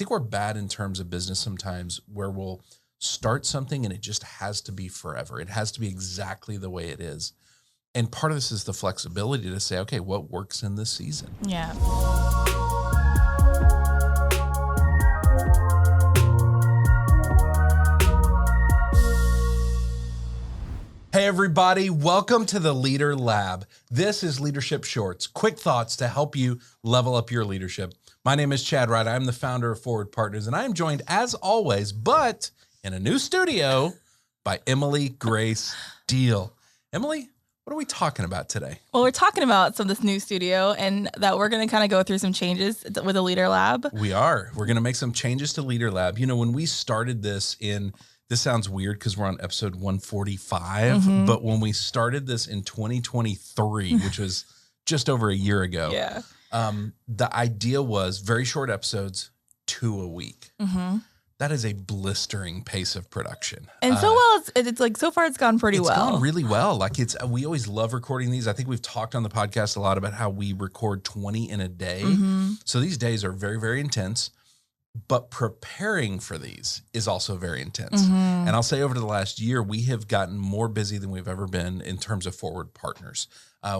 think we're bad in terms of business sometimes where we'll start something and it just has to be forever. It has to be exactly the way it is. And part of this is the flexibility to say, okay, what works in this season? Yeah. Hey everybody, welcome to the Leader Lab. This is Leadership Shorts, quick thoughts to help you level up your leadership. My name is Chad Wright. I'm the founder of Forward Partners, and I am joined as always, but in a new studio, by Emily Grace Deal. Emily, what are we talking about today? Well, we're talking about this new studio and that we're going to kind of go through some changes with the Leader Lab. We are. We're going to make some changes to Leader Lab. You know, when we started this sounds weird because we're on episode 145, but when we started this in 2023, which was just over a year ago, the idea was very short episodes, 2 a week. That is a blistering pace of production. And so far it's gone pretty well. It's gone really well. We always love recording these. I think we've talked on the podcast a lot about how we record 20 in a day. So these days are very, very intense. But preparing for these is also very intense. And I'll say over the last year, we have gotten more busy than we've ever been in terms of Forward Partners.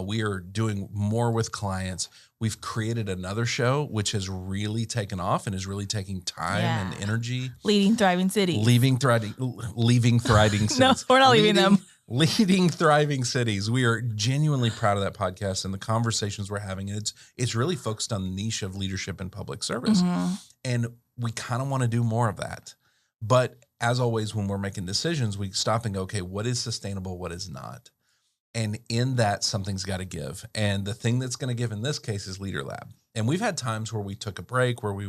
We are doing more with clients. We've created another show, which has really taken off and is really taking time and energy. Leading Thriving Cities. Leaving Thriving Cities. No, we're not leaving them. Leading Thriving Cities. We are genuinely proud of that podcast and the conversations we're having. And it's really focused on the niche of leadership and public service. And we kind of want to do more of that. But as always, when we're making decisions, we stop and go, okay, what is sustainable? What is not? And in that, something's got to give. And the thing that's going to give in this case is Leader Lab. And we've had times where we took a break, where we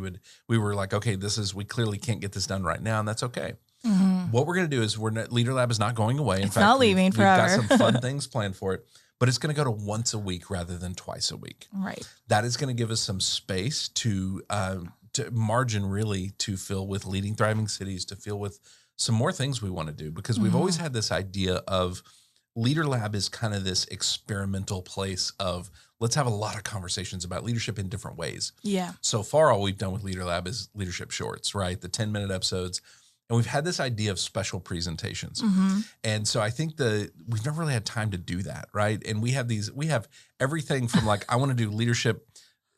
were like, okay, we clearly can't get this done right now. And that's okay. What we're going to do is Leader Lab is not going away. In fact, not leaving forever. We've got some fun things planned for it, but it's going to go to once a week rather than twice a week. Right. That is going to give us some space to margin really to fill with Leading Thriving Cities, to fill with some more things we want to do, because we've always had this idea of Leader Lab is kind of this experimental place of let's have a lot of conversations about leadership in different ways. Yeah. So far, all we've done with Leader Lab is Leadership Shorts, right? The 10-minute episodes. And we've had this idea of special presentations. And so I think we've never really had time to do that, right? And we have everything from I want to do leadership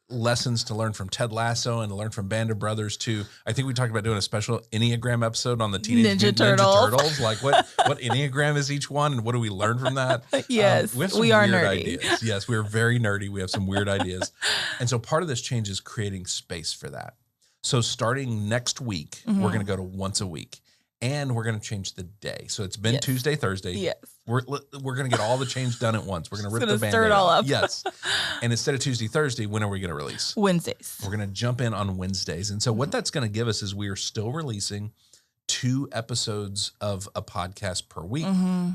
lessons to learn from Ted Lasso and to learn from Band of Brothers to, I think we talked about doing a special Enneagram episode on the Teenage Ninja Turtles. What Enneagram is each one and what do we learn from that? Yes, we are nerdy. Ideas. Yes, we're very nerdy. We have some weird ideas. And so part of this change is creating space for that. So starting next week, we're going to go to once a week. And we're going to change the day. So it's been Tuesday, Thursday. Yes. We're going to get all the change done at once. We're going to rip the Band-Aid stir it all up. Yes. And instead of Tuesday, Thursday, when are we going to release? Wednesdays. We're going to jump in on Wednesdays. And so what that's going to give us is we are still releasing 2 episodes of a podcast per week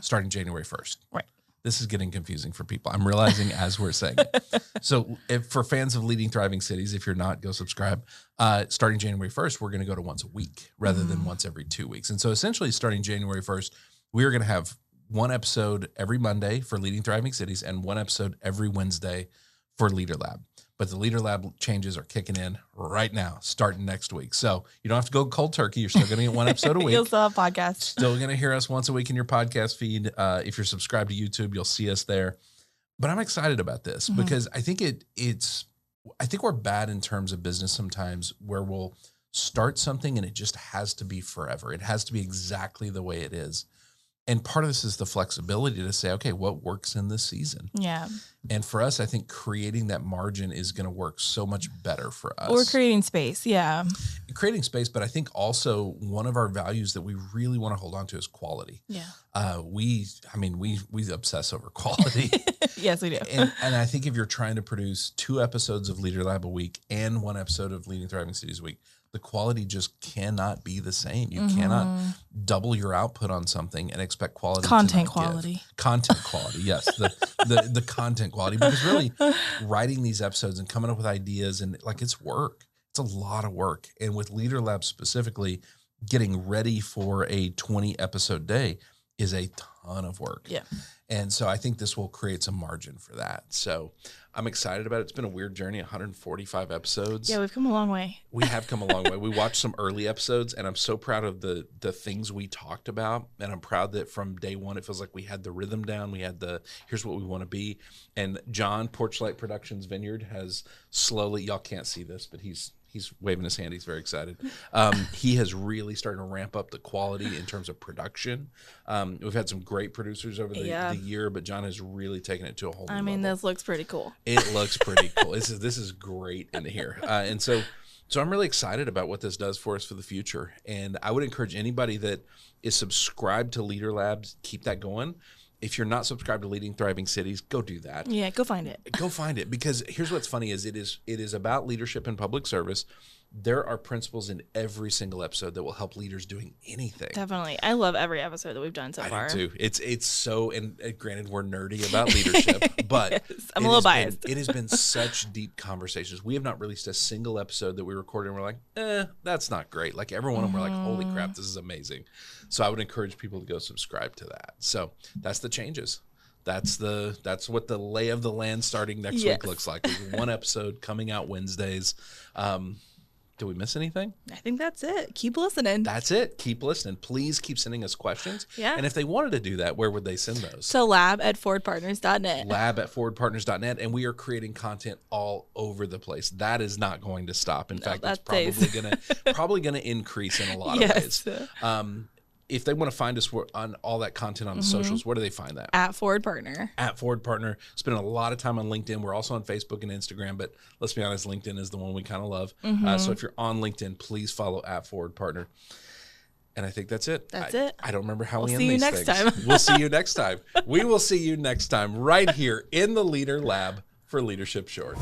starting January 1st. Right. This is getting confusing for people. I'm realizing as we're saying it. So for fans of Leading Thriving Cities, if you're not, go subscribe. Starting January 1st, we're going to go to once a week rather than once every 2 weeks. And so essentially starting January 1st, we are going to have 1 episode every Monday for Leading Thriving Cities and 1 episode every Wednesday for Leader Lab. But the Leader Lab changes are kicking in right now, starting next week. So you don't have to go cold turkey. You're still going to get 1 episode a week. You'll still have podcasts. Still going to hear us once a week in your podcast feed. If you're subscribed to YouTube, you'll see us there. But I'm excited about this because I think I think we're bad in terms of business sometimes where we'll start something and it just has to be forever. It has to be exactly the way it is. And part of this is the flexibility to say, okay, what works in this season? Yeah. And for us, I think creating that margin is going to work so much better for us. Or creating space. Yeah. Creating space. But I think also one of our values that we really want to hold on to is quality. Yeah. We obsess over quality. Yes, we do. And I think if you're trying to produce 2 episodes of Leader Lab a week and 1 episode of Leading Thriving Cities a week, the quality just cannot be the same. You cannot double your output on something and expect quality. Content quality. Content quality, yes. The content quality. Because really writing these episodes and coming up with ideas and it's work. It's a lot of work. And with Leader Lab specifically, getting ready for a 20 episode day, is a ton of work. Yeah. And so I think this will create some margin for that. So I'm excited about it. It's been a weird journey, 145 episodes. Yeah, we've come a long way. We have come a long way. We watched some early episodes, and I'm so proud of the things we talked about. And I'm proud that from day one, it feels like we had the rhythm down. We had here's what we want to be. And John, Porchlight Productions Vineyard, has slowly, y'all can't see this, but he's waving his hand. He's very excited. He has really started to ramp up the quality in terms of production. We've had some great producers over the year, but John has really taken it to a whole new level. This looks pretty cool. It looks pretty cool. This is great in here. And so I'm really excited about what this does for us for the future. And I would encourage anybody that is subscribed to Leader Labs, keep that going. If you're not subscribed to Leading Thriving Cities, go do that. Yeah, go find it. Go find it, because here's what's funny is it is about leadership in public service. There are principles in every single episode that will help leaders doing anything. Definitely. I love every episode that we've done so far. I do too. It's so, and granted, we're nerdy about leadership, but yes, I'm a little biased. It has been such deep conversations. We have not released a single episode that we recorded and we're like, that's not great. Like every one of them, we're like, holy crap, this is amazing. So I would encourage people to go subscribe to that. So that's the changes. That's what the lay of the land starting next week looks like. There's one episode coming out Wednesdays. Did we miss anything? I think that's it. Keep listening. That's it. Keep listening. Please keep sending us questions. Yeah. And if they wanted to do that, where would they send those? So lab@forwardpartners.net. Lab@forwardpartners.net. And we are creating content all over the place. That is not going to stop. In fact, it's probably gonna increase in a lot of ways. If they want to find us on all that content on the socials, where do they find that? @ForwardPartner. @ForwardPartner. Spending a lot of time on LinkedIn. We're also on Facebook and Instagram, but let's be honest, LinkedIn is the one we kind of love. So if you're on LinkedIn, please follow @ForwardPartner. And I think that's it. That's it. I don't remember how we end see you these next things. time. We'll see you next time. We will see you next time right here in the Leader Lab for Leadership Shorts.